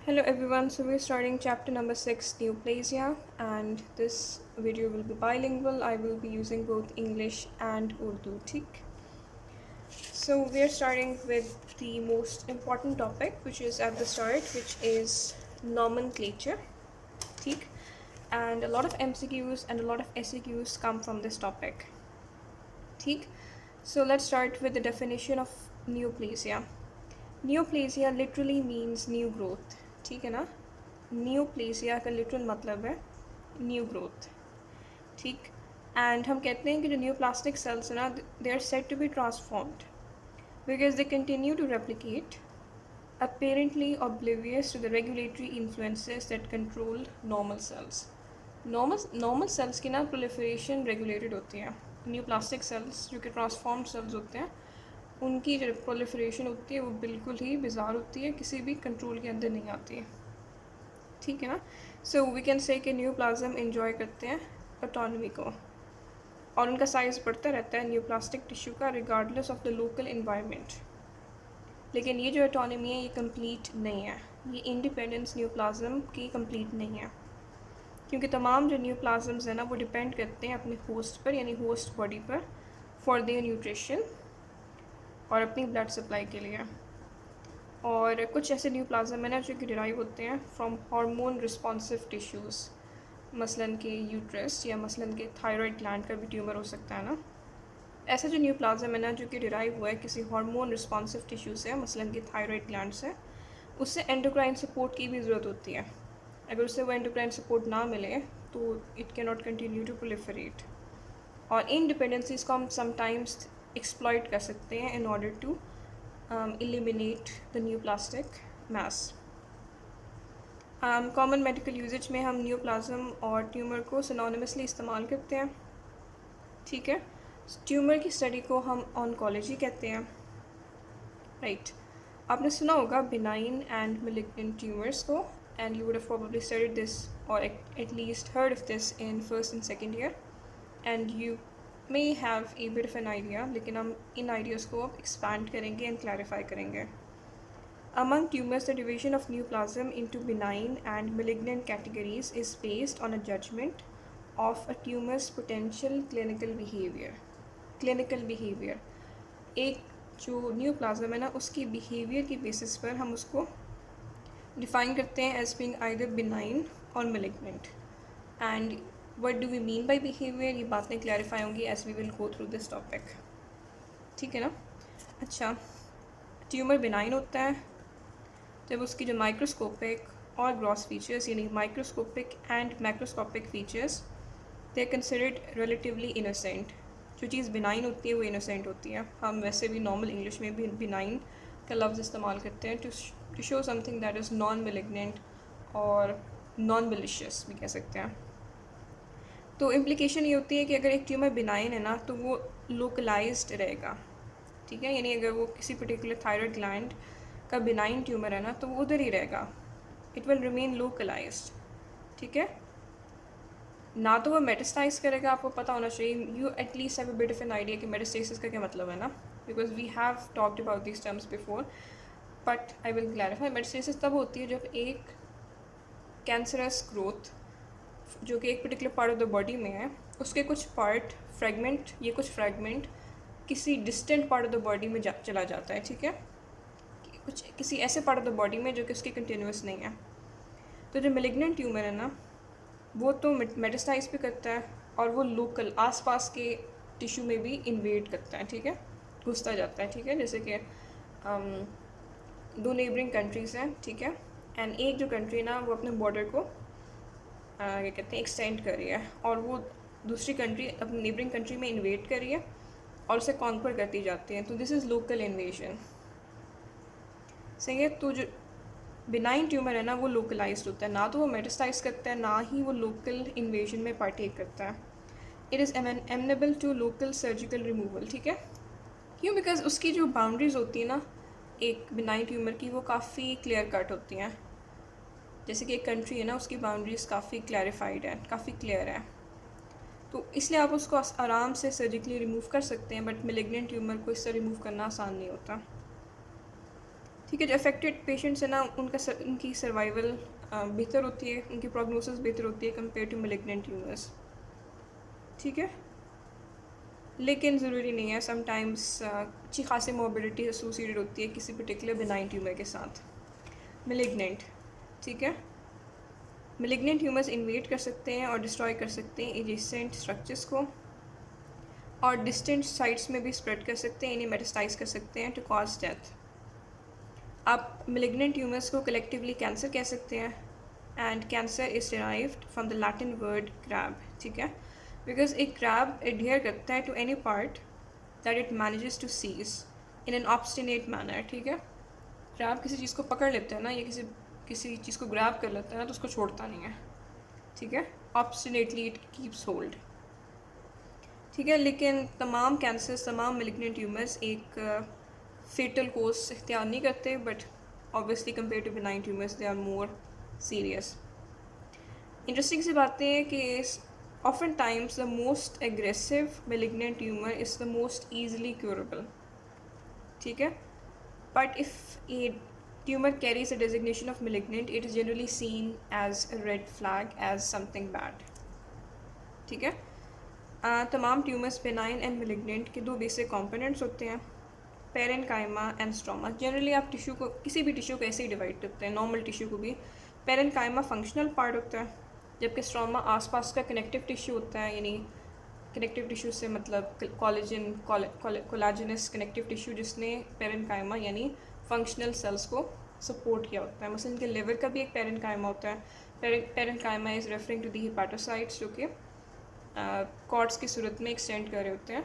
Hello everyone, so we're starting chapter number 6, Neoplasia, and this video will be bilingual. I will be using both English and Urdu, ठीक? So we're starting with the most important topic, which is at the start, which is nomenclature, ठीक? And a lot of MCQs and a lot of SCQs come from this topic, ठीक? So let's start with the definition of neoplasia. Neoplasia literally means new growth, ठीक है ना? न्यूप्लेसिया का literal मतलब है new growth, ठीक. And हम कहते हैं कि जो न्यू प्लास्टिक सेल्स है ना, they are set to be transformed because they continue to replicate apparently oblivious to the regulatory influences that control normal cells. Normal cells की ना proliferation regulated होती है. न्यू प्लास्टिक सेल्स जो कि transformed sales होते हैं, उनकी जो proliferation होती है वो बिल्कुल ही बिजार होती है, किसी भी कंट्रोल के अंदर नहीं आती है, ठीक है ना. सो वी कैन से कि न्यू प्लाज्म इन्जॉय करते हैं ऑटोनॉमी को, और उनका साइज़ बढ़ता रहता है न्यू प्लास्टिक टिश्यू का regardless of the local environment. लेकिन ये जो ऑटोनॉमी है ये कंप्लीट नहीं है, ये इंडिपेंडेंस न्यू प्लाज्म की कंप्लीट नहीं है, क्योंकि तमाम जो न्यू प्लाज्म्स हैं ना वो डिपेंड करते हैं अपने होस्ट पर, यानी होस्ट बॉडी पर, फॉर देयर न्यूट्रिशन और अपनी ब्लड सप्लाई के लिए. और कुछ ऐसे न्यू प्लाज्म है ना जो कि डिराइव होते हैं फ्रॉम हार्मोन रिस्पॉन्सिव टिश्यूज़, मसलन के यूट्रस या मसलन के थायराइड ग्लैंड का भी ट्यूमर हो सकता है ना. ऐसा जो न्यू प्लाज्म है ना जो कि डिराइव हुआ है किसी हार्मोन रिस्पॉन्सिव टिश्यू से, मसलन के थायराइड ग्लैंड से, उससे एंडोक्राइन सपोर्ट की भी ज़रूरत होती है. अगर उससे वो एंडोक्राइन सपोर्ट ना मिले तो it can not continue to proliferate. और इन डिपेंडेंसीज को हम समटाइम्स एक्सप्लॉइट कर सकते हैं in order to eliminate the new plastic mass. Common medical usage में हम न्यू प्लाज्म और ट्यूमर को सिनोनिमसली इस्तेमाल करते हैं, ठीक है. ट्यूमर की स्टडी को हम ऑनकोलॉजी कहते हैं, राइट. आपने सुना होगा बिनाइन एंड मेलिग्नेंट ट्यूमर्स को, and you would have probably studied this और at least heard of this in first and second year, and you may have a bit of an idea, लेकिन हम इन ideas को अब expand करेंगे and clarify करेंगे. Among tumors, the division of neoplasm into benign and malignant categories is based on a judgment of a tumor's potential clinical behavior. Clinical behavior. एक जो neoplasm है ना उसकी बिहेवियर की बेसिस पर हम उसको डिफ़ाइन करते हैं एज बीइंग आइदर बिनाइन और malignant. And what do we mean by behaviour, ये बातें क्लैरिफाई होंगी as we will go through this topic, ठीक है ना. अच्छा, ट्यूमर बिनाइन होता है जब उसकी जो माइक्रोस्कोपिक और ग्रॉस फीचर्स, यानी microscopic and macroscopic features, they are considered relatively innocent. जो चीज़ बिनाइन होती है वो इनोसेंट होती है. हम वैसे भी नॉर्मल इंग्लिश में भी बिनाइन का लफ्ज़ इस्तेमाल करते हैं to show something that is non malignant और नॉन मेलिशियस भी कह सकते हैं. तो इम्प्लिकेशन ये होती है कि अगर एक ट्यूमर बिनाइन है ना तो वो लोकलाइज्ड रहेगा, ठीक है. यानी अगर वो किसी पर्टिकुलर थायराइड ग्लैंड का बिनाइन ट्यूमर है ना तो वो उधर ही रहेगा, इट विल रिमेन लोकलाइज्ड, ठीक है. ना तो वो मेटास्टाइज करेगा, आपको पता होना चाहिए, you at least have a bit of an idea कि मेटास्टेसिस का क्या मतलब है ना, because we have talked about this terms before, but I will clarify. Metastasis तब होती है जब एक कैंसरस ग्रोथ जो कि एक particular part of the body में है, उसके कुछ पार्ट फ्रेगमेंट, ये कुछ फ्रेगमेंट किसी distant part of the body में चला जाता है, ठीक है. कुछ किसी ऐसे पार्ट ऑफ द बॉडी में जो कि उसकी कंटिन्यूस नहीं है. तो जो मेलिग्नेंट ट्यूमर है ना वो तो मेटास्टाइज भी करता है और वो लोकल आसपास के टिश्यू में भी इन्वेड करता है, ठीक है, घुसता जाता है, ठीक है. जैसे कि दो नेबरिंग कंट्रीज़ हैं, ठीक है, एंड एक जो कंट्री ना वो अपने बॉर्डर को क्या कहते हैं एक्सटेंड कर रही है, और वो दूसरी कंट्री अपनी नेबरिंग कंट्री में इन्वेड कर रही है और उसे कॉन्कर करती जाती है. तो दिस इज़ लोकल इन्वेजन, सही है. तो जो बिनाइन ट्यूमर है ना वो लोकलाइज्ड होता है, ना तो वो मेटास्टाइज करता है ना ही वो लोकल इन्वेजन में पार्टेक करता है. It is amenable to local surgical removal, ठीक है. क्यों? बिकॉज उसकी जो बाउंड्रीज होती है ना एक बिनाइन ट्यूमर की वो काफ़ी क्लियर कट होती हैं. जैसे कि एक कंट्री है ना उसकी बाउंड्रीज़ काफ़ी क्लैरिफाइड है, काफ़ी क्लियर है, तो इसलिए आप उसको आराम से सर्जिकली रिमूव कर सकते हैं. बट मेलिग्नेंट ट्यूमर को इससे रिमूव करना आसान नहीं होता. ठीक है। जो अफेक्टेड पेशेंट्स हैं ना, उनकी सर्वाइवल बेहतर होती है, उनकी प्रोग्नोसिस बेहतर होती है कंपेयर टू मैलिग्नेंट ट्यूमर्स। ठीक है, लेकिन ज़रूरी नहीं है। समटाइम्स अच्छी खासी मोबिलिटी एसोसिएटेड होती है किसी पर्टिकुलर बिनाइन ट्यूमर के साथ। मैलिग्नेंट, ठीक है, मैलिग्नेंट ट्यूमर्स इन्वेड कर सकते हैं और डिस्ट्रॉय कर सकते हैं एडजेसेंट स्ट्रक्चर्स को, और डिस्टेंट साइट्स में भी स्प्रेड कर सकते हैं, इन्हें मेटास्टाइज कर सकते हैं टू कॉज डेथ। आप मैलिग्नेंट ट्यूमर्स को कलेक्टिवली कैंसर कह सकते हैं, and cancer is derived from the Latin word crab. ठीक है, बिकॉज एक क्रैब एडहियर करता है to any part that it manages to seize in an obstinate manner. ठीक है, क्रैब किसी चीज़ को पकड़ लेता है ना, या किसी चीज़ को ग्रैब कर लेता है ना, तो उसको छोड़ता नहीं है। ठीक है, ऑब्स्टिनेटली इट कीप्स होल्ड। ठीक है, लेकिन तमाम कैंसर्स, तमाम मैलिग्नेंट ट्यूमर्स एक फेटल कोर्स इख्तियार नहीं करते, but obviously compare to benign tumours they are more serious. Interesting सी बातें हैं कि often times the most aggressive malignant tumour is the most easily curable. ठीक है, but if a tumor carries a designation of malignant, it is generally seen as a red flag, as something bad. ठीक है, तमाम tumours benign and malignant के दो basic components होते हैं, parenchyma and stroma. Generally आप टिश्यू को, किसी भी टिश्यू को ऐसे ही डिवाइड करते हैं, नॉर्मल टिश्यू को भी। पेरेन्काइमा फंक्शनल पार्ट होता है, जबकि स्ट्रोमा आसपास का कनेक्टिव टिश्यू होता है, यानी कनेक्टिव टिश्यू से मतलब कोलाजिनस कनेक्टिव टिश्यू, जिसने पेरेन्काइमा यानी फंक्शनल सेल्स को सपोर्ट किया होता है। मसलन इनके लिवर का भी एक पेरेन्काइमा होता है। Parenchyma is referring to the hepatocytes, जो कि कॉर्ड्स की सूरत में एक्सटेंड कर रहे होते हैं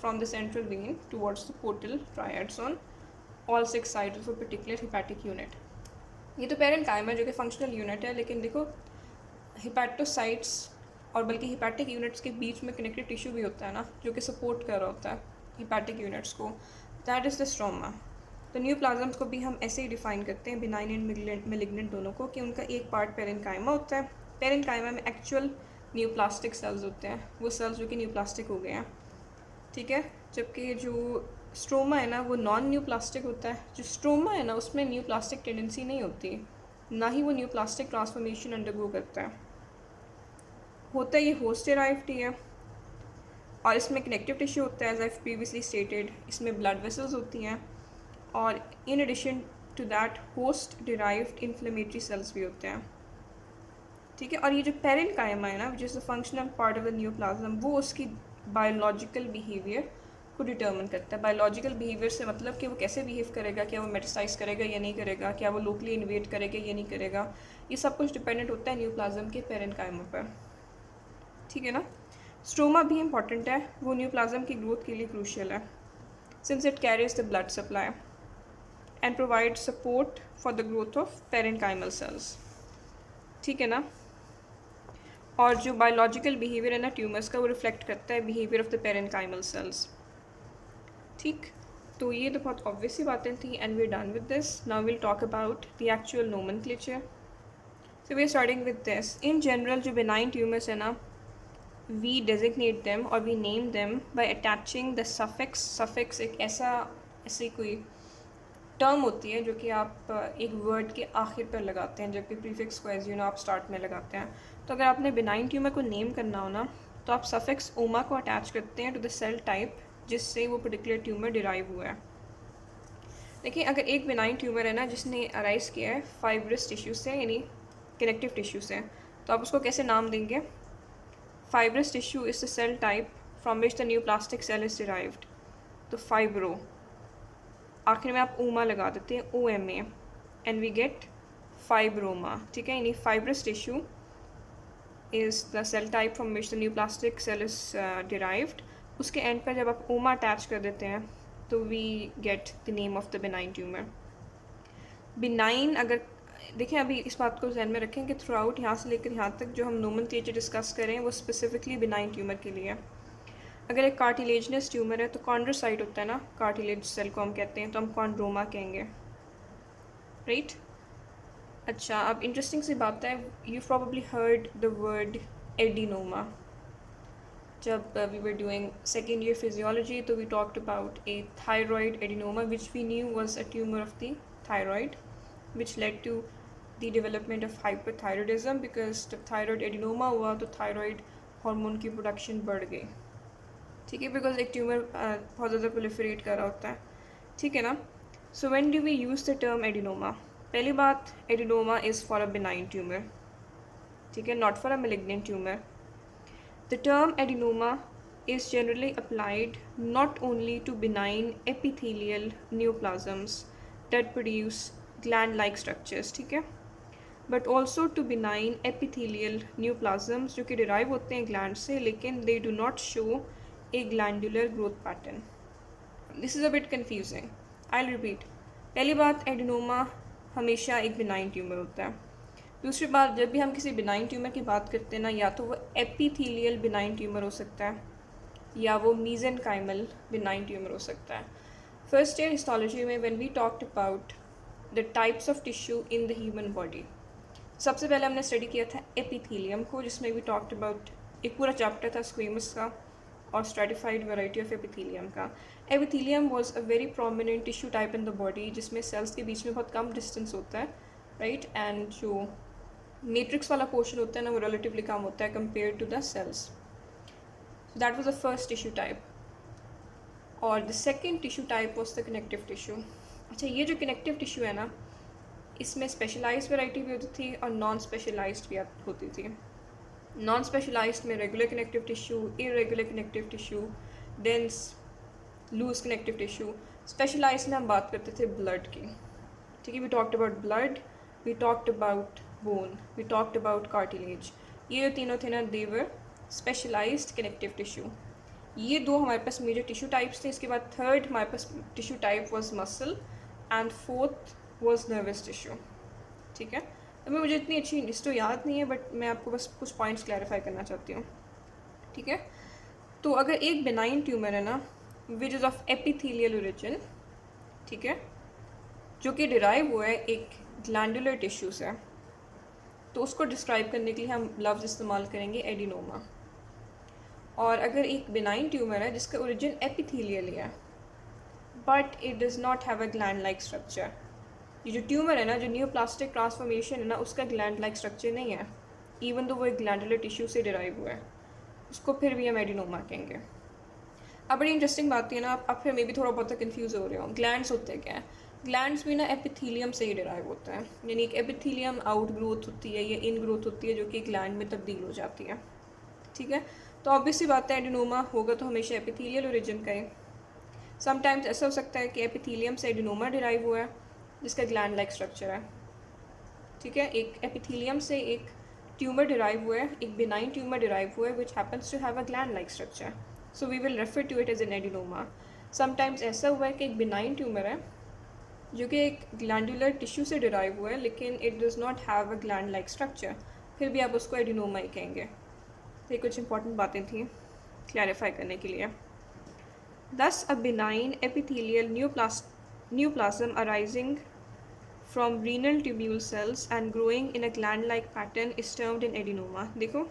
from the central vein towards the portal triads on all 6 sides of a particular hepatic unit. ये तो पेरेन्काइमा जो कि फंक्शनल यूनिट है, लेकिन देखो हिपैटोसाइट्स और बल्कि हिपैटिक यूनिट्स के बीच में कनेक्टिव टिश्यू भी होता है ना, जो कि सपोर्ट कर रहा होता है हिपैटिक यूनिट्स को। That is the stroma. तो न्यूप्लाज्म्स को भी हम ऐसे ही डिफाइन करते हैं, बिनाइन एंड मैलिग्नेंट दोनों को, कि उनका एक पार्ट पेरेन्काइमा होता है। पेरेन्काइमा में एक्चुअल न्यूप्लास्टिक सेल्स होते हैं, वो सेल्स जो कि न्यूप्लास्टिक हो गए हैं। ठीक है, जबकि जो स्ट्रोमा है ना, वो नॉन न्यूप्लास्टिक होता है। जो स्ट्रोमा है ना, उसमें न्यूप्लास्टिक टेंडेंसी नहीं होती, ना ही वो न्यूप्लास्टिक ट्रांसफॉर्मेशन अंडरगो करता है। होता है ये होस्ट डेराइव्ड ही है, और इसमें कनेक्टिव टिश्यू होता है, एज आई प्रीवियसली स्टेटेड। इसमें ब्लड वेसल्स होती हैं, और in addition to that host derived inflammatory cells भी होते हैं। ठीक है, और ये जो पेरेन्काइमा है ना, which is the functional part of the neoplasm, वो उसकी बायोलॉजिकल बिहेवियर को डिटर्मिन करता है। बायोलॉजिकल बिहेवियर से मतलब कि वो कैसे बिहेव करेगा, क्या वो मेटास्टाइज करेगा या नहीं करेगा, क्या वो लोकली इन्वेट करेगा या नहीं करेगा, ये सब कुछ डिपेंडेंट होता है न्यूप्लाज्म के पेरेन्काइमा पर। ठीक है ना। स्ट्रोमा भी इंपॉर्टेंट है, वो न्यूप्लाज्म की ग्रोथ के लिए क्रूशियल है, since it carries the blood supply and provide support for the growth of parenchymal cells। ठीक है ना। और जो बायोलॉजिकल बिहेवियर है ना ट्यूमर्स का, वो रिफ्लेक्ट करता है behaviour of the parenchymal cells. ठीक, तो ये तो बहुत ऑब्वियस सी बातें थी, and we are done with this. Now will talk about the actual nomenclature. So we are starting with this. In general जो बेनाइन ट्यूमर्स है ना, वी डेजिग्नेट देम और we name them by attaching the suffix. Suffix एक ऐसी कोई term होती है जो कि आप एक वर्ड के आखिर पर लगाते हैं, जबकि प्रीफिक्स को एज यू नो आप स्टार्ट में लगाते हैं। तो अगर आपने बिनाइन ट्यूमर को नेम करना हो ना, तो आप सफिक्स ओमा को अटैच करते हैं टू द सेल टाइप जिससे वो पर्टिकुलर ट्यूमर डिराइव हुआ है। देखिए, अगर एक बिनाइन ट्यूमर है ना जिसने अराइज किया है फाइब्रस टिश्यू से, यानी कनेक्टिव टिश्यू से, तो आप उसको कैसे नाम देंगे? Fibrous tissue is the cell type from which the neoplastic cell is derived, तो फाइब्रो, आखिर में आप ओमा लगा देते हैं, OMA, and we get fibroma. ठीक है, यानी fibrous tissue is the cell type from which the neoplastic cell is derived. उसके एंड पर जब आप ओमा अटैच कर देते हैं, तो we get the name of the benign tumour. Benign, अगर देखें, अभी इस बात को ध्यान में रखें कि थ्रू आउट यहाँ से लेकर यहाँ तक जो हम नोमेनक्लेचर डिस्कस करें वो स्पेसिफिकली बिनाइन ट्यूमर के लिए है। अगर एक कार्टिलेजनस ट्यूमर है तो कॉन्ड्रोसाइट होता है ना, कार्टिलेज सेल को हम कहते हैं, तो हम कॉन्ड्रोमा कहेंगे, राइट। अच्छा, अब इंटरेस्टिंग सी बात है, you probably heard the word adenoma. जब we were doing second year physiology, तो we talked about a thyroid adenoma which we knew was a tumour of the thyroid, which led to the development of hyperthyroidism, because जब thyroid adenoma हुआ तो thyroid hormone की production बढ़ गई, ठीक है, because एक ट्यूमर बहुत ज़्यादा प्रोलिफरेट कर रहा होता है, ठीक है ना. So when do we use the term adenoma? पहली बात, adenoma is for a benign tumour, ठीक है, not for a malignant tumour. The term adenoma is generally applied not only to benign epithelial neoplasms that produce gland-like structures, ठीक है, but also to benign epithelial neoplasms जो कि derive होते हैं gland से, लेकिन they do not show a glandular growth pattern. This is a bit confusing. I'll repeat. पहली बात, एडिनोमा हमेशा एक benign ट्यूमर होता है. दूसरी बात, जब भी हम किसी benign ट्यूमर की बात करते हैं ना, या तो वो epithelial benign ट्यूमर हो सकता है या वो mesenchymal benign ट्यूमर हो सकता है. फर्स्ट ईयर हिस्टोलॉजी में when we talked about the types of tissue in the human body, सबसे पहले हमने स्टडी किया था एपिथेलियम को, जिसमें वी टॉक्ड अबाउट एक पूरा चैप्टर था स्क्वेमस का और स्ट्रेटिफाइड वैरायटी ऑफ एपिथेलियम का. Epithelium was a very prominent tissue type in the body, जिसमें सेल्स के बीच में बहुत कम डिस्टेंस होता है, राइट, एंड जो मैट्रिक्स वाला पोर्शन होता है ना, वो रिलेटिवली कम होता है compare to the cells. That was the first tissue type. और the second tissue type was the connective tissue. अच्छा, ये जो connective tissue है ना, इसमें specialized variety भी होती थी और non specialized भी होती थी. non specialized में regular connective tissue, irregular connective tissue, dense, loose connective tissue. specialized में हम बात करते थे blood की, ठीक है. we talked about blood, we talked about bone, we talked about cartilage. ये जो तीनों थे ना, they were specialised connective tissue. ये दो हमारे पास मेजर टिश्यू टाइप्स थे. इसके बाद थर्ड हमारे पास tissue type was muscle and fourth was nervous tissue, ठीक है. अभी मुझे इतनी अच्छी लिस्ट तो याद नहीं है, बट मैं आपको बस कुछ पॉइंट्स क्लैरिफाई करना चाहती हूँ, ठीक है. तो अगर एक बेनाइन ट्यूमर है ना, which is of epithelial origin, ठीक है, जो कि डिराइव हुआ है एक ग्लैंडुलर टिश्यू से, तो उसको डिस्क्राइब करने के लिए हम लफ्ज़ इस्तेमाल करेंगे एडिनोमा. और अगर एक बिनाइन ट्यूमर है जिसका ओरिजिन एपिथेलियल है but it does not have a gland like structure, ये जो ट्यूमर है ना, जो न्यूप्लास्टिक ट्रांसफॉर्मेशन है ना, उसका ग्लैंड लाइक स्ट्रक्चर नहीं है, इवन तो वो एक ग्लैंडुलर टिश्यू से डिराइव हुआ है, उसको फिर भी हम एडिनोमा कहेंगे. अब बड़ी इंटरेस्टिंग बात है ना, आप फिर मे भी थोड़ा बहुत कन्फ्यूज़ हो रहे हो. ग्लैंड्स होते क्या है? ग्लैंड्स भी ना एपिथेलियम से ही डिराइव होता है, यानी एक एपिथेलियम आउट ग्रोथ होती है या इन ग्रोथ होती है जो कि ग्लैंड में तब्दील हो जाती है, ठीक है. तो ऑब्वियसली बात है, एडिनोमा होगा तो हमेशा एपिथेलियल ओरिजिन का है. समटाइम्स ऐसा हो सकता है कि एपिथेलियम से एडिनोमा डिराइव हुआ है जिसका ग्लैंड लाइक स्ट्रक्चर है, ठीक है. एक एपिथेलियम से एक ट्यूमर डिराइव हुआ है, एक बिनाइन ट्यूमर डिराइव हुआ है which happens to have a gland like structure, so we will refer to it as an adenoma. Sometimes ऐसा हुआ है कि एक बिनाइन ट्यूमर है जो कि एक ग्लैंडुलर टिश्यू से डिराइव हुआ है, लेकिन it does not have a gland like structure, फिर भी आप उसको एडिनोमा ही कहेंगे. तो ये कुछ इंपॉर्टेंट बातें थी क्लैरिफाई करने के लिए. Thus, a benign epithelial neoplasm arising from renal tubule cells and growing in a gland-like pattern is termed an adenoma. देखो,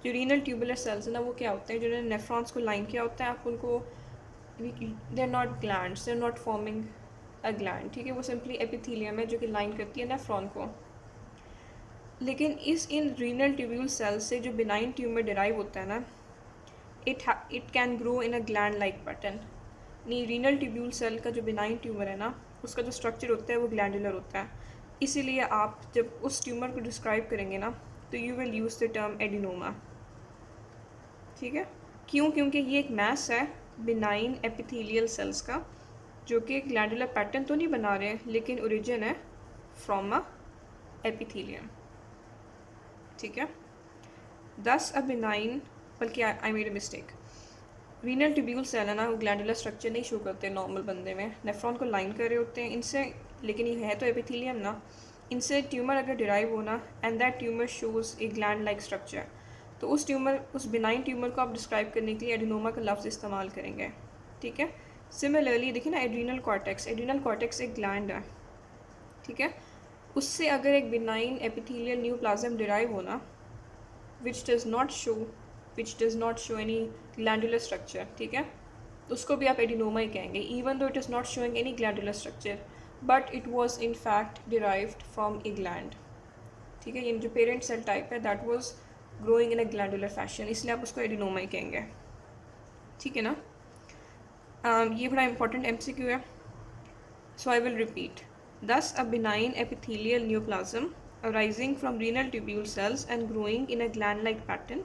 जो renal tubular cells है ना, वो क्या होते हैं, जिन्होंने नेफ्रॉन्स को लाइन किया होता है, आप उनको, they are not glands, they are not forming a gland, ठीक है, वो सिंपली एपिथेलियम है जो कि लाइन करती है नेफ्रॉन को. लेकिन इन रीनल ट्यूब्यूल सेल से जो बिनाइन ट्यूमर डिराइव होता है ना, it can grow in a gland like pattern. नहीं, रीनल ट्यूब्यूल सेल का जो बिनाइन ट्यूमर है ना, उसका जो स्ट्रक्चर होता है वो ग्लैंडुलर होता है. इसीलिए आप जब उस ट्यूमर को डिस्क्राइब करेंगे ना, तो you will use the term adenoma, ठीक है. क्यों? क्योंकि ये एक मैस है बिनाइन एपिथेलियल सेल्स का, जो कि ग्लैंडुलर पैटर्न तो नहीं बना रहे हैं, लेकिन ओरिजिन है फ्रॉम अ एपिथेलियम, ठीक है. दस अ बिनाइन, बल्कि I made a mistake, renal tubule cell है ना, वो ग्लैंडुलर स्ट्रक्चर नहीं शो करते नॉर्मल बंदे में, नेफ्रॉन को लाइन कर रहे होते हैं इनसे, लेकिन ये है तो एपिथेलियम ना, इनसे ट्यूमर अगर डिराइव होना and that tumour shows A gland like structure, तो उस बिनाइन ट्यूमर को आप डिस्क्राइब करने के लिए एडिनोमा का लफ्ज़ इस्तेमाल करेंगे, ठीक है. सिमिलरली देखिए ना, एड्रीनल कॉर्टेक्स एक ग्लैंड है, ठीक है. उससे अगर एक बिनाइन एपिथेलियल न्यूप्लाज्म डिराइव होना which does not show any glandular structure, ठीक है, तो उसको भी आप एडिनोमा ही कहेंगे, even though it is not showing any glandular structure. But it was in fact derived from A gland. ठीक है, ये जो पेरेंट सेल टाइप है that was growing in a glandular fashion, इसलिए आप उसको एडिनोमा ही कहेंगे। ठीक है ना। ये बड़ा इंपॉर्टेंट MCQ है, so I will repeat. Thus, a benign epithelial neoplasm arising from renal tubule cells and growing in a gland-like pattern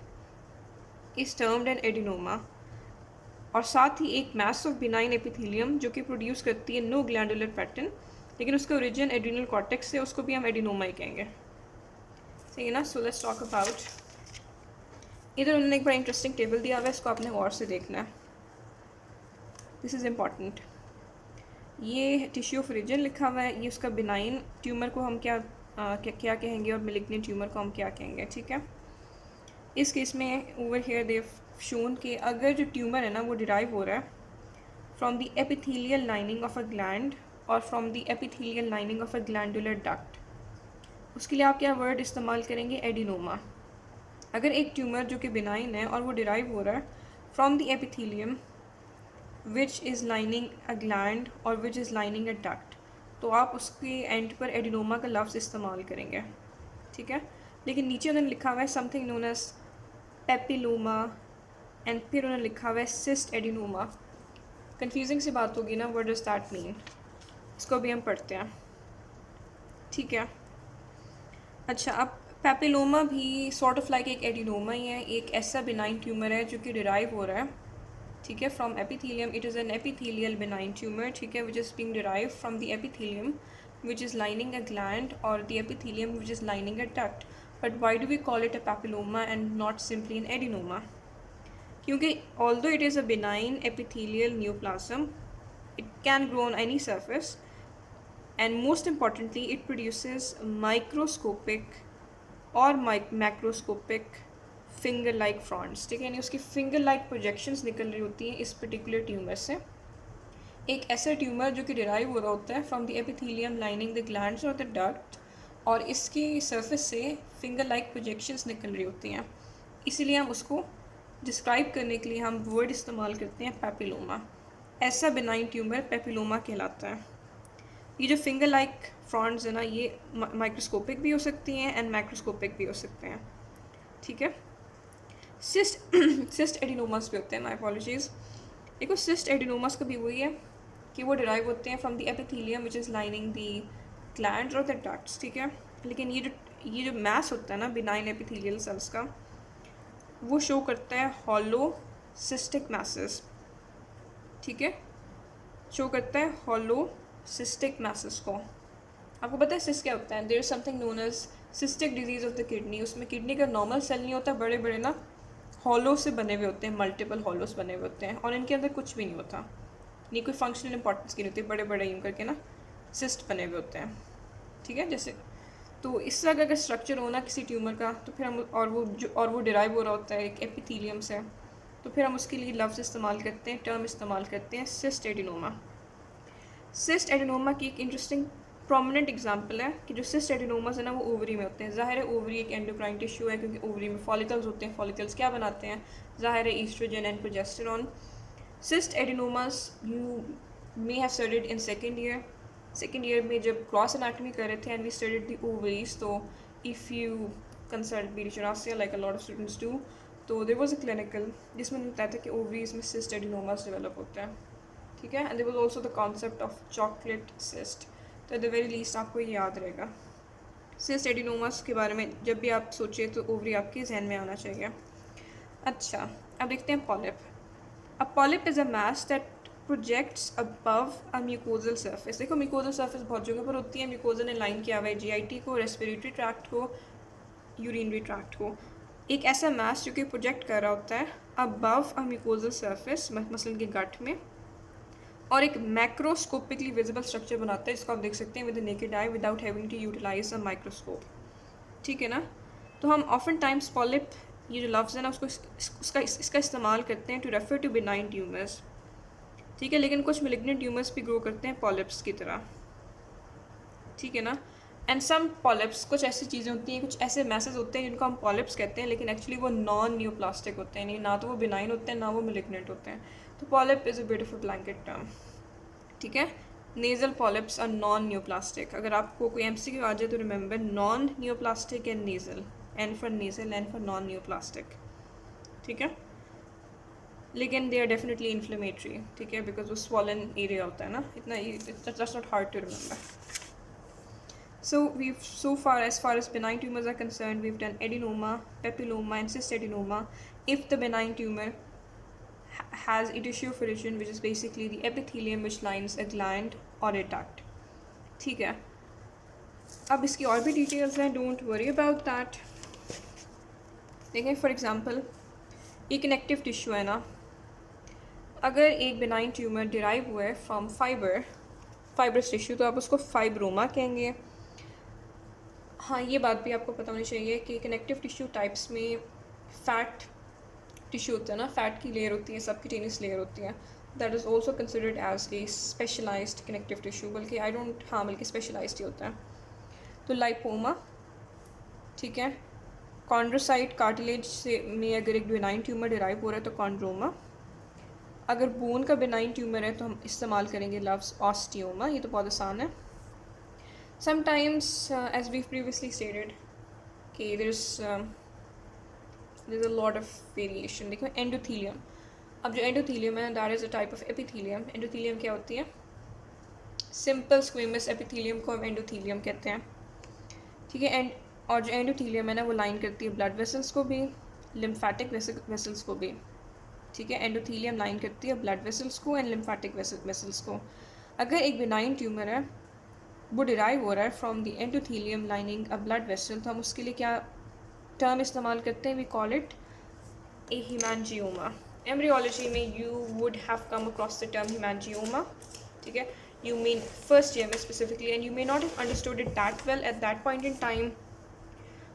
is termed an adenoma। और साथ ही एक mass of benign epithelium जो कि प्रोड्यूस करती है no glandular pattern, लेकिन उसका origin adrenal cortex से, उसको भी हम एडिनोमा ही कहेंगे। सही है ना। सो लेट्स टॉक अबाउट, इधर उन्होंने एक बड़ा इंटरेस्टिंग टेबल दिया हुआ है, इसको आपने गौर से देखना है, दिस इज़ इम्पॉर्टेंट। ये टिश्यू ऑफ ओरिजिन लिखा हुआ है, ये उसका बिनाइन ट्यूमर को हम क्या कहेंगे और मेलिग्नेंट ट्यूमर को हम क्या कहेंगे। ठीक है, इस केस में ओवर हेयर देव शोन कि अगर जो ट्यूमर है ना वो डिराइव हो रहा है from the epithelial lining of a gland और from the epithelial lining of a glandular duct, उसके लिए आप क्या वर्ड इस्तेमाल करेंगे, एडिनोमा। अगर एक ट्यूमर जो कि बिनाइन है और वो डिराइव हो रहा है from the epithelium which is lining a gland और which is lining a duct, तो आप उसके एंड पर एडिनोमा का लफ्ज़ इस्तेमाल करेंगे। ठीक है, लेकिन नीचे उन्होंने लिखा हुआ है something known as papilloma, and फिर उन्होंने लिखा हुआ है सिस्ट एडिनोमा। कन्फ्यूजिंग सी बात होगी ना, व्हाट डज दैट मीन, इसको भी हम पढ़ते हैं। ठीक है, अच्छा, अब पेपिलोमा भी सॉर्ट ऑफ लाइक एक एडिनोमा ही है, एक ऐसा बिनाइन ट्यूमर है जो कि डिराइव हो रहा है, ठीक है, from epithelium. It is an epithelial benign tumour, ठीक है, which is being derive from the epithelium which is lining a gland और the epithelium which is lining a duct. But why do we call it a papilloma and not simply an adenoma? क्योंकि although it is a benign epithelial neoplasm, it can grow on any surface, and most importantly it produces microscopic और macroscopic finger like fronds। ठीक है, यानी उसकी finger like projections निकल रही होती हैं इस particular ट्यूमर से। एक ऐसा ट्यूमर जो कि डिराइव हो रहा होता है from the epithelium lining the glands और द डक्ट, और इसकी सरफेस से फिंगर लाइक प्रोजेक्शंस निकल रही होती हैं, इसीलिए हम उसको डिस्क्राइब करने के लिए हम वर्ड इस्तेमाल करते हैं पेपिलोमा। ऐसा बिनाइन ट्यूमर पेपिलोमा कहलाता है। ये जो फिंगर लाइक फ्रॉन्ट्स है ना, ये माइक्रोस्कोपिक भी हो सकती हैं एंड मैक्रोस्कोपिक भी हो सकते हैं। ठीक है, सिस्ट एडिनोमास भी होते हैं, माई अपॉलॉजीज। देखो, सिस्ट एडिनोमास का भी वही है कि वो डिराइव होते हैं from the epithelium which is lining the glands और द डक्ट्स। ठीक है, लेकिन ये जो मैस होता है ना बिनाइन एपिथेलियल सेल्स का, वो शो करता है हॉलो सिस्टिक मैसेस। ठीक है, शो करता है हॉलो सिस्टिक मैसेस को। आपको पता है सिस्ट क्या होता है? There is something known as cystic disease of the kidney. उसमें किडनी का नॉर्मल सेल नहीं होता, बड़े बड़े ना हॉलो से बने हुए होते हैं, मल्टीपल हॉलोस बने हुए होते हैं, और इनके अंदर कुछ भी नहीं होता, नहीं कोई फंक्शनल इंपॉर्टेंस की नहीं होती, बड़े बड़े यूँ करके ना सिस्ट बने हुए होते हैं। ठीक है, जैसे तो इस तरह का अगर स्ट्रक्चर हो ना किसी ट्यूमर का, तो फिर हम और वो डिराइव हो रहा होता है एक एपिथेलियम से, तो फिर हम उसके लिए लफ्ज़ इस्तेमाल करते हैं, टर्म इस्तेमाल करते हैं सिस्ट एडिनोमा। सिस्ट एडिनोमा की एक इंटरेस्टिंग प्रोमिनेंट एग्जांपल है कि जो सिस्ट एडिनोमास है ना वो ओवरी में होते हैं। ज़ाहिर है ओवरी एक एंडोक्राइन टिश्यू है, क्योंकि ओवरी में फॉलिकल्स होते हैं। फॉलिकल्स क्या बनाते हैं? ज़ाहिर है oestrogen and progesterone. Cyst adenomas you may have studied in second year में जब क्रॉस एनाटॉमी कर रहे थे, and we studied the ovaries. तो इफ़ यू कंसल्ट बीरिचोरासिया like a lot of students do, तो देयर वाज अ क्लिनिकल जिसमें बताया था कि ओवरीज में सिस्ट एडिनोमास डेवलप होता है। ठीक है, and there was also the concept of chocolate cyst. तो एट द वेरी लीस्ट आपको ये याद रहेगा। सिस्ट एडिनोमास के बारे में जब भी आप सोचिए तो ओवरी आपके जहन में आना चाहिए। अच्छा, अब देखते हैं polyp. A polyp is a mass that projects above a mucosal surface. देखो, म्यूकोजल सर्फेस बहुत जगह पर होती है। म्यूकोजा ने लाइन किया हुआ है GIT को, रेस्पिरेटरी ट्रैक्ट को, यूरिनरी ट्रैक्ट को। एक ऐसा मास जो कि प्रोजेक्ट कर रहा होता है अबव अ म्यूकोजल सर्फेस, मसलन के गट में, और एक मैक्रोस्कोपिकली विजिबल स्ट्रक्चर बनाता है जिसको आप देख सकते हैं with the naked eye without having to utilise a microscope. ठीक है ना, तो हम ऑफन टाइम्स पॉलिप, ये जो लफ्ज़ है ना, उसको इसका इस्तेमाल करते हैं to refer to benign tumours. ठीक है, लेकिन कुछ मेलिग्नेंट ट्यूमर्स भी ग्रो करते हैं पॉलिप्स की तरह। ठीक है ना, एंड सम पॉलिप्स, कुछ ऐसी चीज़ें होती हैं, कुछ ऐसे मैसेज होते हैं जिनको हम पॉलिप्स कहते हैं, लेकिन एक्चुअली वो नॉन न्यूप्लास्टिक होते हैं, ना तो वो बिनाइन होते हैं ना वो मेलिग्नेंट होते हैं। तो polyp is a beautiful blanket term. ठीक है, nasal polyps are non neoplastic. अगर आपको कोई MCQ आ जाए तो remember non neoplastic and nasal. N for nasal, N for non neoplastic. ठीक है, लेकिन दे आर डेफिनेटली इन्फ्लेमेटरी. ठीक है, बिकॉज वो स्वॉलन एरिया होता है ना, इतना that's not hard to remember. So so far as benign tumors are concerned, we've done adenoma, papilloma, and cystadenoma. If the benign tumor has a tissue of origin, which is basically the epithelium which lines a gland or a duct. ठीक है, अब इसकी और भी details हैं, don't worry about that. देखें for example ये connective tissue है ना, अगर एक बेनाइन ट्यूमर डिराइव हुआ है फ्रॉम फाइब्रस टिश्यू तो आप उसको फाइब्रोमा कहेंगे. हाँ, ये बात भी आपको पता होनी चाहिए कि कनेक्टिव टिश्यू टाइप्स में फैट टिश्यू होता है ना, फैट की लेयर होती है, सबक्यूटेनियस लेयर होती है, that is also considered as a specialised connective tissue. बल्कि स्पेशलाइज्ड ही होता है. तो लाइपोमा, ठीक है, कॉन्ड्रोसाइट कार्टिलेज से में अगर एक बेनाइन ट्यूमर डिराइव हो रहा है तो कॉन्ड्रोमा. अगर बोन का बेनाइन ट्यूमर है तो हम इस्तेमाल करेंगे लफ्ज़ ऑस्टियोमा. ये तो बहुत आसान है. Sometimes, as we've previously stated, okay, there's a lot of variation. देखो एंडोथीलियम, अब जो एंडोथीलियम है that is a type of epithelium. Endothelium क्या होती है? सिंपल स्क्वेमस एपिथीलियम को हम एंडोथीलियम कहते हैं. ठीक है, और जो एंडोथीलियम है ना वो लाइन करती है ब्लड वेसल्स को भी, लिम्फेटिक वेसल्स को भी. ठीक है, एंडोथीलियम लाइन करती है ब्लड वेसल्स को एंड लिम्फेटिक वेसल्स को. अगर एक बिनाइन ट्यूमर है वो डिराइव हो रहा है from the endothelium lining a blood vessel, तो हम उसके लिए क्या टर्म इस्तेमाल करते हैं? We call it a haemangioma. Embryology में you would have come across the term haemangioma. ठीक है, यू मीन फर्स्ट ईयर में specifically, and you may not have understood it that well at that point in time,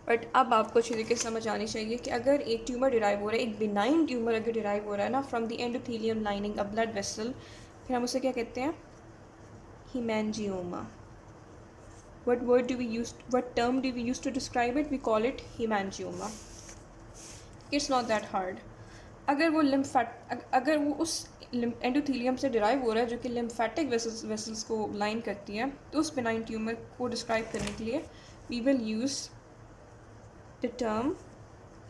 but अब आपको अच्छी तरीके से समझ आनी चाहिए कि अगर एक ट्यूमर डिराइव हो रहा है, एक बिनाइन ट्यूमर अगर डिराइव हो रहा है ना from the endothelium lining a blood vessel, फिर हम उसे क्या कहते हैं? हिमैंजियोमा. What term do we use to describe it? We call it hemangioma. It's not that hard. अगर वो उस एंडोथीलियम से डिराइव हो रहा है जो कि लिम्फेटिक वेसल्स को लाइन करती है, तो उस बेनाइन ट्यूमर को डिस्क्राइब करने के लिए we will use the term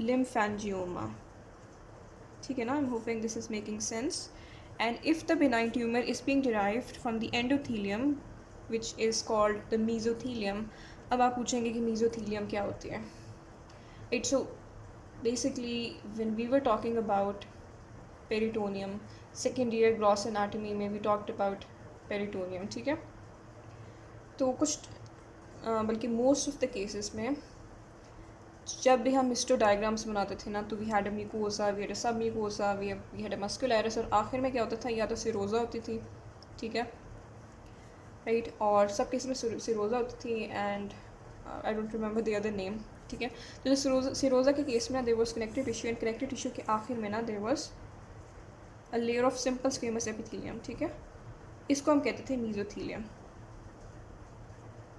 lymphangioma. ठीक है ना? I'm hoping this is making sense. And if the benign tumor is being derived from the endothelium, which is called the mesothelium. अब आप पूछेंगे कि mesothelium क्या होती है? It's so basically when we were talking about peritoneum, second year gross anatomy में we talked about peritoneum. ठीक है, तो कुछ बल्कि most of the cases में जब भी हम हिस्टो डायग्राम्स बनाते थे ना, तो we had a mucosa, we had a submucosa, we had a muscularis, और आखिर में क्या होता था? या तो सिरोज़ा होती थी. ठीक है, राइट, और सब केस में सिरोज़ा होती थी and I don't remember the other name. ठीक है, तो सिरोज़ा के केस में ना there was connective tissue, and connective tissue के आखिर में ना there was a layer of simple squamous epithelium. ठीक है, इसको हम कहते थे मीजोथीलियम.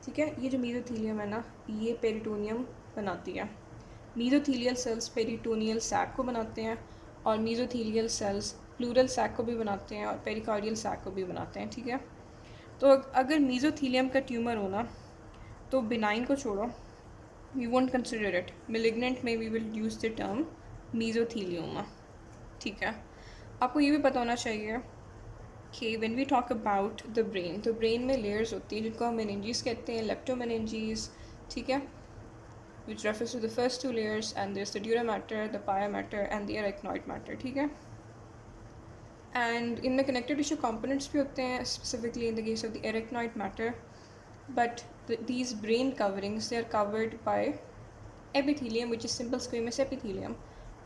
ठीक है, ये जो मीजोथीलियम है ना, ये पेरिटोनियम बनाती है. मीजोथीलियल सेल्स पेरिटोनियल सैक को बनाते हैं, और मीजोथीलियल सेल्स प्लूरल सैक को भी बनाते हैं, और पेरिकार्डियल सैक को भी बनाते हैं. ठीक है, तो अगर मीजोथीलियम का ट्यूमर हो ना, तो बिनाइन को छोड़ो, we won't consider it. Malignant में we will use the term mesothelioma. ठीक है, आपको ये भी पता होना चाहिए कि when we talk about the brain, तो ब्रेन में लेयर्स होती हैं जिनको हम मेनिंजीज कहते हैं, लेप्टोमेनिंजीज. ठीक है, which refers to the first two layers, and there's the dura mater, the pia mater, and the arachnoid mater. ठीक है, and इनमें connective tissue components भी होते हैं, specifically in the case of the arachnoid matter, but these brain coverings, they are covered by epithelium, which is simple squamous epithelium.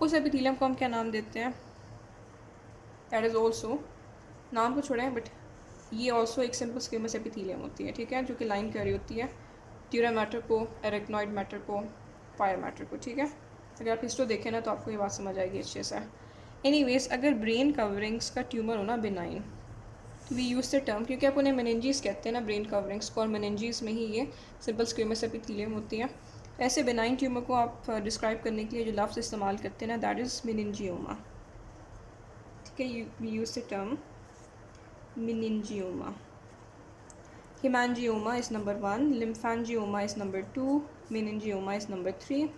उस epithelium को हम क्या नाम देते हैं? that is also, नाम को छोड़ें, but ये also एक simple squamous epithelium होती है. ठीक है, जो कि लाइन कर रही होती है ड्यूरा मैटर को, एरेक्नॉइड मैटर को, पाया मैटर को. ठीक है, अगर आप हिस्टो देखें ना तो आपको ये बात समझ आएगी अच्छे से. एनीवेज, अगर ब्रेन कवरिंग्स का ट्यूमर हो ना बिनाइन, तो वी यूज़ द टर्म, क्योंकि आप उन्हें मेनिंजीज कहते हैं ना ब्रेन कवरिंग्स को, और मेनिंजीज में ही ये सिंपल स्क्वेमस एपिथेलियम होती है. ऐसे बिनाइन ट्यूमर को आप डिस्क्राइब करने के लिए जो लफ्ज़ इस्तेमाल करते हैं ना, दैट इज़ मेनिंजियोमा. ठीक है, we use the term meningioma. hemangioma is number 1, lymphangioma is number 2, meningioma is number 3.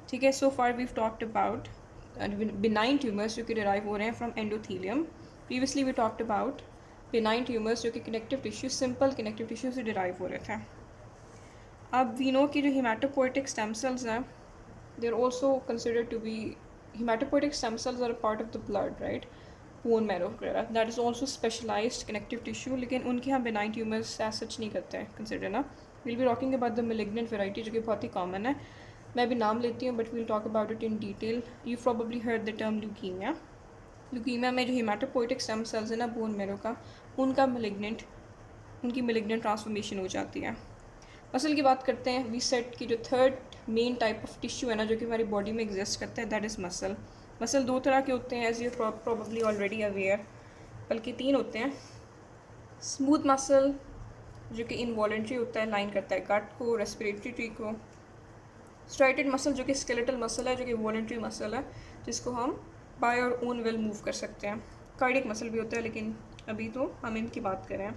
ठीक है, so far we've talked about benign tumors जो कि derive हो रहे हैं from endothelium. Previously we talked about benign tumors जो कि connective tissue, simple connective tissue से derive हो रहे थे. अब we know कि जो hematopoietic stem cells हैं, they're also considered to be, hematopoietic stem cells are a part of the blood, right? Bone marrow वगैरह, that is also specialized connective tissue, लेकिन उनके हम benign tumors as such नहीं करते हैं consider ना. We'll be talking about the malignant variety जो कि बहुत ही common है. मैं भी नाम लेती हूँ, but we'll talk about it in detail. You've probably heard the term leukemia. leukemia में जो hematopoietic stem cells है ना bone marrow का, उनका malignant, उनकी malignant ट्रांसफॉर्मेशन हो जाती है. मसल की बात करते हैं. वी सेट की जो third main type of tissue है ना जो कि हमारी बॉडी में एग्जिस्ट करता है, दैट इज़ मसल. मसल दो तरह के होते हैं, as you probably already aware, बल्कि 3 होते हैं. स्मूथ मसल जो कि इनवॉलेंट्री होता है, लाइन करता है गट को, रेस्पिरेटरी ट्री को. स्ट्राइटेड मसल जो कि स्केलेटल मसल है, जो कि वॉलेंट्री मसल है, जिसको हम बाय और ओन विल मूव कर सकते हैं. कार्डियक मसल भी होता है, लेकिन अभी तो हम इनकी बात करें.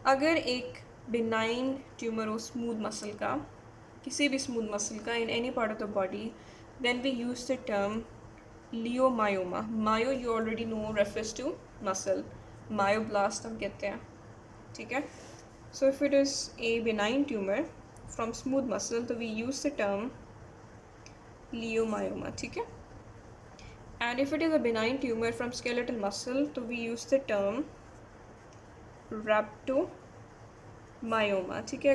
अगर एक बिनाइन ट्यूमर हो स्मूथ मसल का, किसी भी स्मूथ मसल का in any part of the body, then we use the term leiomyoma. Myo you already know refers to muscle, myoblast हम कहते हैं. ठीक है, so if it is a benign tumour from smooth muscle तो we use the term leiomyoma. ठीक है, and if it is a benign tumour from skeletal muscle तो we use the term rhabdomyoma. ठीक है,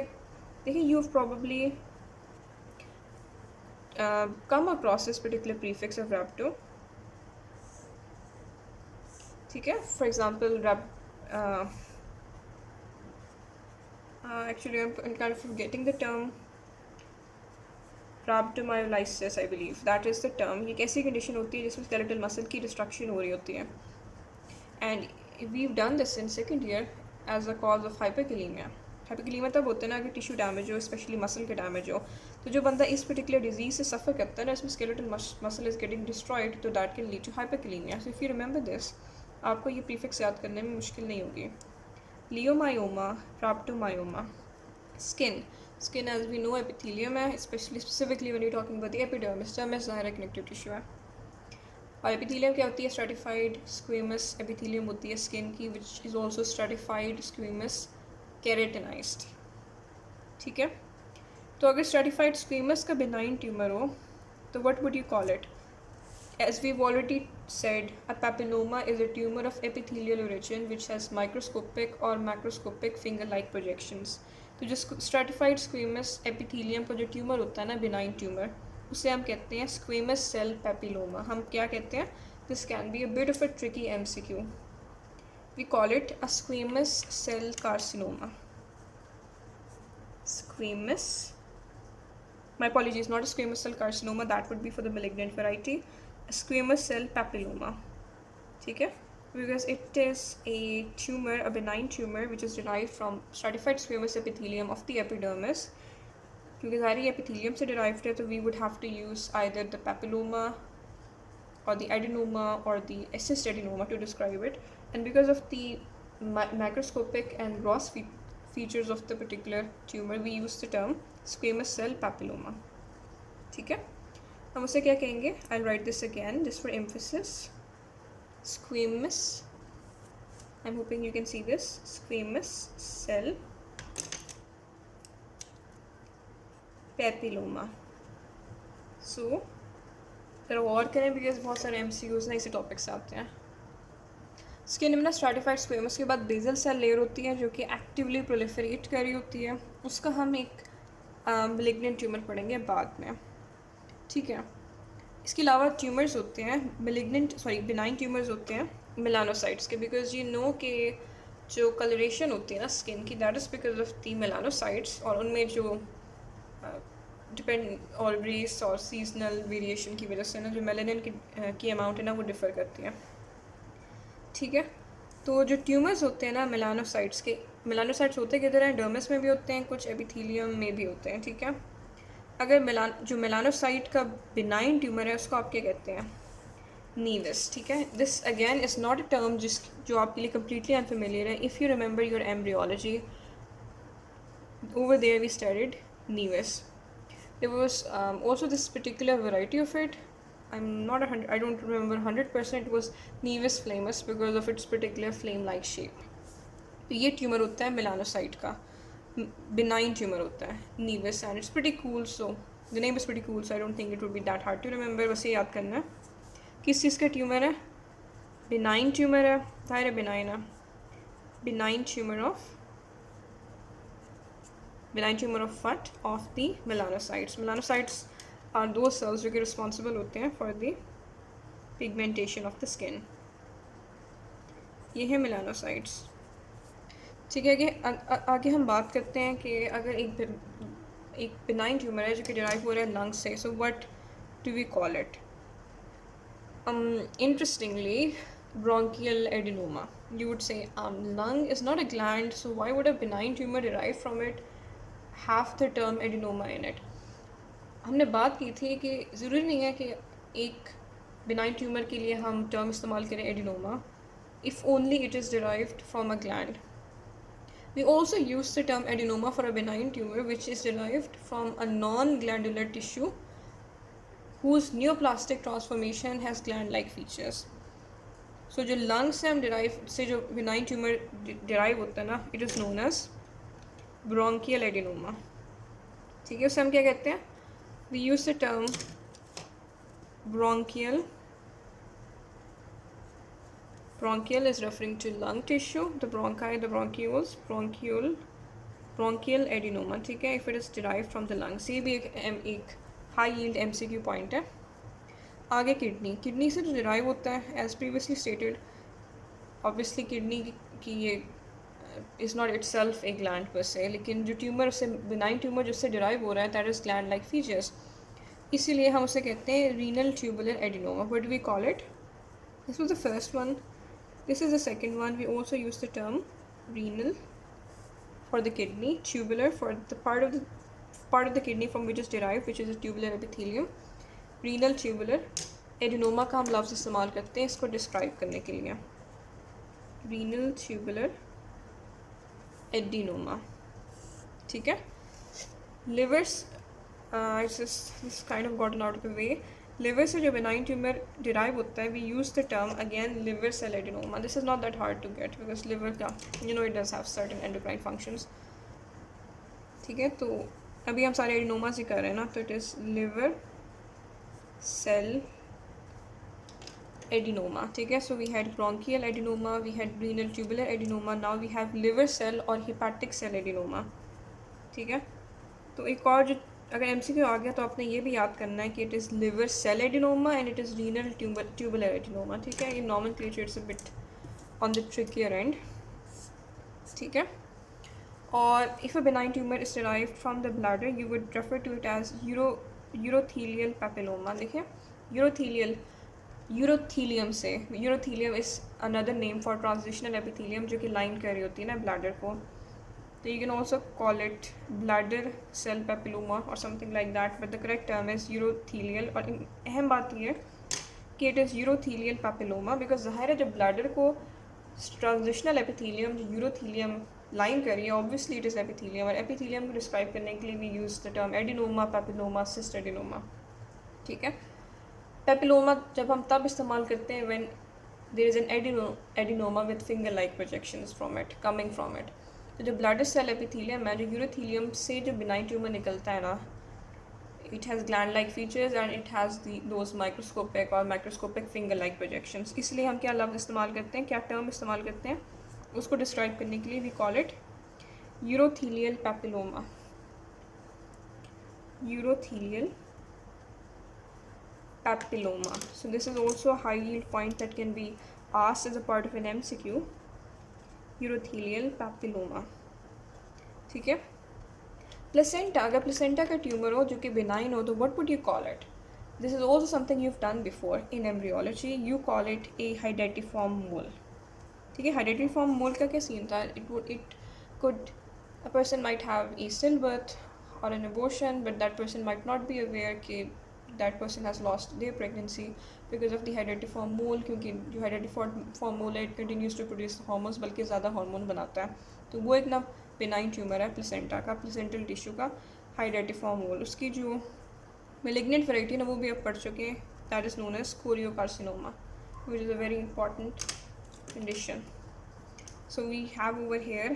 देखिए you probably come across this particular prefix of rhabdo. ठीक है, for example actually I'm kind of forgetting the term, rhabdomyolysis I believe that is the term. ये कैसी condition होती है जिसमें skeletal muscle की destruction हो रही होती है, and we've done this in second year as a cause of hyperkalemia. हाइपरकलीमिया तब होता है ना कि टिश्यू डैमेज हो, स्पेशली मसल के डैमेज हो. तो जो बंदा इस पर्टिकुलर डिजीज़ से सफ़र करता है ना, इसमें skeletal muscle is getting destroyed, तो that can lead to hyperkalaemia. So if you remember this, आपको ये प्रीफिक्स याद करने में मुश्किल नहीं होगी. Leiomyoma, rhabdomyoma. Skin, skin as we know epithelium है, specifically when you talking about the epidermis. Dermis ज़ाहिर कनेक्टिव टिश्यू है. और एपिथेलियम क्या होती है? स्ट्रेटिफाइड स्क्वेमस एपिथेलियम होती है स्किन की, which is also stratified squamous keratinised. ठीक है, तो अगर स्ट्रेटिफाइड स्क्वेमस का बिनाइन ट्यूमर हो तो what would you call it? As we already said, a papilloma is a tumour of epithelial origin which has microscopic और macroscopic finger like projections. तो जो स्ट्रेटिफाइड स्क्वेमस एपिथेलियम का जो tumour होता है ना, बिनाइन ट्यूमर, उसे हम कहते हैं स्क्वेमस सेल पैपिलोमा. हम क्या कहते हैं? This can be a bit of a tricky MCQ. We call it a squamous cell carcinoma. Squamous, my apologies, not a squamous cell carcinoma, that would be for the malignant variety. A squamous cell papilloma. ठीक है, because it is a tumor, a benign tumor which is derived from stratified squamous epithelium of the epidermis. क्योंकि सारी epithelium से derived है, तो we would have to use either the papilloma or the adenoma or the cyst adenoma to describe it. And because of the macroscopic and gross features of the particular tumor, we use the term squamous cell papilloma. ठीक है, हम उसे क्या कहेंगे? I'll write this again just for emphasis. Squamous, I'm hoping you can see this, squamous cell papilloma. So ज़रा और करें, because बहुत सारे MCQs ना इसी टॉपिक से आते हैं. स्किन में ना स्ट्रेटिफाइड स्क्वेमस के बाद बेजल सेल लेयर होती है जो कि एक्टिवली प्रोलिफरेट कर रही होती है. उसका हम एक मैलिग्नेंट ट्यूमर पढ़ेंगे बाद में. ठीक है, इसके अलावा ट्यूमर्स होते हैं बिनाइन ट्यूमर्स होते हैं मेलानोसाइट्स के, बिकॉज यू नो कि जो कलरेशन होती है ना स्किन की, that is because of the melanocytes. और उनमें जो डिपेंड और रेस और सीजनल वेरिएशन की वजह से ना जो मेलानिन की अमाउंट है ना वो डिफ़र करती है. ठीक है, तो जो ट्यूमर्स होते हैं ना मेलानोसाइट्स होते किधर हैं? डर्मिस में भी होते हैं, कुछ एपिथेलियम में भी होते हैं. ठीक है, अगर जो मेलानोसाइट का बिनाइन ट्यूमर है उसको आप क्या कहते हैं? नीवस. ठीक है, this again is not a term जो आपके लिए कम्प्लीटली अनफेमिलियर है. If you remember your embryology, Over there we studied nevus. There was also this particular variety of it. I'm not 100, I don't remember 100%. It was nevus flammus because of its particular flame-like shape. तो ये tumour होता है melanocyte का, benign tumour होता है nevus, and it's pretty cool. So the name is pretty cool, so I don't think it would be that hard to remember. बस ये याद करना है किस चीज़ का ट्यूमर है, benign ट्यूमर है, जाहिर है benign है, benign tumor of what? Of the melanocytes. Melanocytes are those cells जो कि responsible होते हैं for the pigmentation of the skin. ये है melanocytes. ठीक है, आगे हम बात करते हैं कि अगर एक benign tumor है जो कि derive हो रहा है lung से, so what do we call it? Interestingly, bronchial adenoma. You would say lung is not a gland, so why would a benign tumor derive from it have the term adenoma in it? हमने बात की थी कि ज़रूरी नहीं है कि एक benign tumor के लिए हम term इस्तेमाल करें adenoma, if only it is derived from a gland. We also use the term adenoma for a benign tumor which is derived from a non-glandular tissue whose neoplastic transformation has gland-like features. So जो lungs से हम derive से जो benign tumor derive होता है ना, it is known as bronchial adenoma. ठीक है, उसे हम क्या कहते हैं? We use the term bronchial. Bronchial is referring to lung tissue, the bronchi, the bronchioles, bronchial adenoma. ठीक है, if it is derived from the lungs. ये भी एक हाई यील्ड MCQ पॉइंट है. आगे किडनी से जो डिराइव होता है as previously stated, obviously kidney की ये is not itself a gland per se, लेकिन जो ट्यूमर उससे बिनाइन ट्यूमर जिससे डिराइव हो रहा है that is gland like features, इसीलिए हम उसे कहते हैं renal tubular adenoma. What do we call it? This was the first one, this is the second one. We also use the term renal for the kidney, tubular for the part of the kidney from which is derived, which is a tubular epithelium. Renal tubular adenoma का हम लफ्ज़ इस्तेमाल करते हैं इसको describe करने के लिए. Renal tubular adenoma. ठीक है. Livers, this kind of gotten out of the way. Liver से जो benign tumor derive होता है, we use the term again liver cell adenoma. This is not that hard to get because liver का it does have certain endocrine functions. ठीक है, तो अभी हम सारे एडिनोमास ही कर रहे हैं ना, तो it is liver cell adenoma. ठीक है, so we had bronchial adenoma, we had renal tubular adenoma, now we have liver cell और हिपैटिक सेल एडिनोमा. ठीक है, तो एक और जो अगर MCQ आ गया तो आपने ये भी याद करना है कि it is liver cell adenoma and it is renal tubular adenoma. ठीक है, ये nomenclature it's a bit on the trickier end. ठीक है, और if a benign tumor is derived from the bladder you would refer to it as urothelial papilloma. देखिए urothelium से, urothelium is another name for transitional epithelium जो कि line कर रही होती है ना ब्लैडर को, तो you can also call it bladder cell papilloma or something like that, but the correct term is urothelial. और अहम बात ये है कि it is urothelial papilloma because ज़ाहिर है जब ब्लैडर को ट्रांजिशनल एपिथेलियम जो यूरोथीलियम लाइन करिए, ऑब्वियसली इट इज़ एपिथेलियम, और एपिथेलियम को डिस्क्राइब करने के लिए we use the term adenoma, papilloma, cystadenoma. ठीक है, पैपिलोमा जब हम तब इस्तेमाल करते हैं when there is an adenoma with finger like projections from it coming from it. तो जो ब्लैडर सेल एपिथेलियम है, जो यूरोथीलियम से जो बिनाइन ट्यूमर निकलता है ना, it has gland like features and it has those microscopic और microscopic finger like projections. इसलिए हम क्या लफ्ज़ इस्तेमाल करते हैं, क्या टर्म इस्तेमाल करते हैं उसको डिस्क्राइब करने के लिए, we call it urothelial papilloma. Urothelial papilloma. So this is also a high yield point that can be asked as a part of an MCQ. Urothelial papilloma. ठीक है. प्लेसेंटा, अगर प्लेसेंटा का ट्यूमर हो जो कि बिनाइन हो तो what would you call it? This is also something you have done before in embryology. You call it a hydatidiform mole. ठीक है, हाइडेटिफॉर्म मोल का क्या सीन था? It could a person might have a stillbirth और an abortion, but that person might not be aware कि that person has lost their pregnancy because of the hydatidiform mole, क्योंकि जो hydatidiform mole है it continues to produce hormones, बल्कि ज़्यादा hormone बनाता है. तो वो एक ना बिनाइन ट्यूमर है प्लेसेंटा का, प्लेसेंटल टिश्यू का हाइडेटिफॉर्म मोल, उसकी जो मेलिग्नेंट वैरायटी ना वो भी अब पढ़ चुके हैं, that is known as choriocarcinoma, which is a very important condition. So we have over here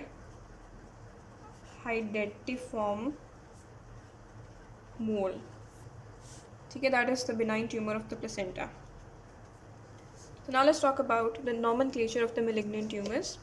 hydatiform mole, ठीक है, that is the benign tumor of the placenta. So now let's talk about the nomenclature of the malignant tumors.